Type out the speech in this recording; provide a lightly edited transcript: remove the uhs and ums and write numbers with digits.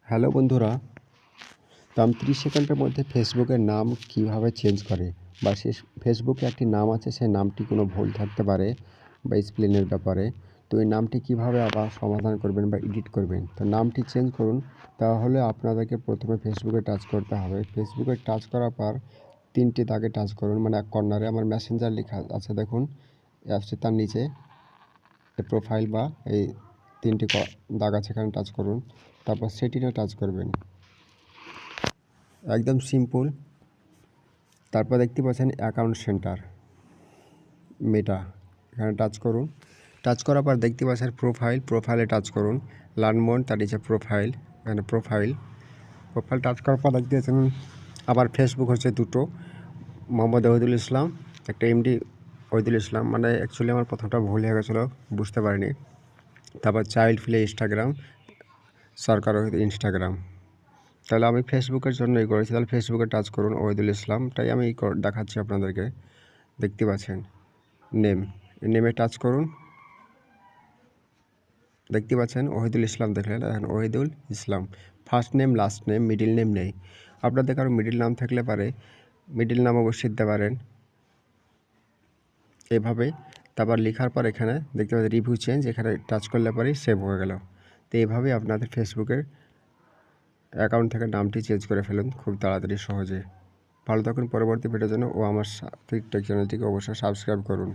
Hello বন্ধুরা, তো আমি 30 সেকেন্ডের মধ্যে ফেসবুকের নাম কিভাবে চেঞ্জ করে বা ফেসবুকে একটি নাম আছে, সেই নামটি কোনো ভুল থাকতে পারে বা স্পেলিংয়ের ব্যাপারে। তো এই নামটি কিভাবে আবার সমাধান করবেন বা এডিট করবেন, তো নামটি চেঞ্জ করুন। তাহলে আপনাদেরকে প্রথমে ফেসবুকে টাচ করতে হবে। ফেসবুকে টাচ করার পর 3টি দাগে টাচ করুন, মানে এক কর্নারে আমার মেসেঞ্জার লেখা আছে দেখুন, অ্যাপসটি তার নিচে প্রোফাইল বা এই 3টি দাগ আছে, এখানে টাচ করুন। তারপর সেটিংয়ে টাচ করবেন, একদম সিম্পল। তারপর দেখতে পাচ্ছেন অ্যাকাউন্ট সেন্টার মেটা, এখানে টাচ করুন। টাচ করার পর দেখতে পাচ্ছেন প্রোফাইলে টাচ করুন। লার্ন মোর, তার নিচে প্রোফাইল, এখানে প্রোফাইল টাচ করার পর দেখতে পাচ্ছেন আবার ফেসবুক হচ্ছে দুটো, মোহাম্মদ ওহিদুল ইসলাম, একটা এমডি ওহিদুল ইসলাম, মানে অ্যাকচুয়ালি আমার প্রথমটা ভুল হয়ে গেছিলো, বুঝতে পারিনি। তারপর চাইল্ড ফ্রি ইনস্টাগ্রাম, সরকার ইনস্টাগ্রাম। তাহলে আমি ফেসবুকের জন্যই করেছি। তাহলে ফেসবুকে টাচ করুন, ওহিদুল ইসলাম, তাই আমি দেখাচ্ছি আপনাদেরকে। দেখতে পাচ্ছেন নেমে টাচ করুন। দেখতে পাচ্ছেন ওহিদুল ইসলাম দেখলেন, এখন Ohidul Islam, first name last name middle name নেই। আপনাদের কারো মিডিল নাম থাকলে পারে মিডিল নাম অবশ্যই দিতে পারেন এভাবে। তারপর লেখার পর এখানে দেখতে পাচ্ছেন রিভিউ চেঞ্জ, এখানে টাচ করলে পরেই সেভ হয়ে গেল। তো এইভাবেই আপনাদের ফেসবুকের অ্যাকাউন্ট থেকে নামটি চেঞ্জ করে ফেলুন খুব তাড়াতাড়ি সহজে। ভালো থাকুন। পরবর্তী ভিডিওর জন্য ও আমার চ্যানেলটিকে অবশ্যই সাবস্ক্রাইব করুন।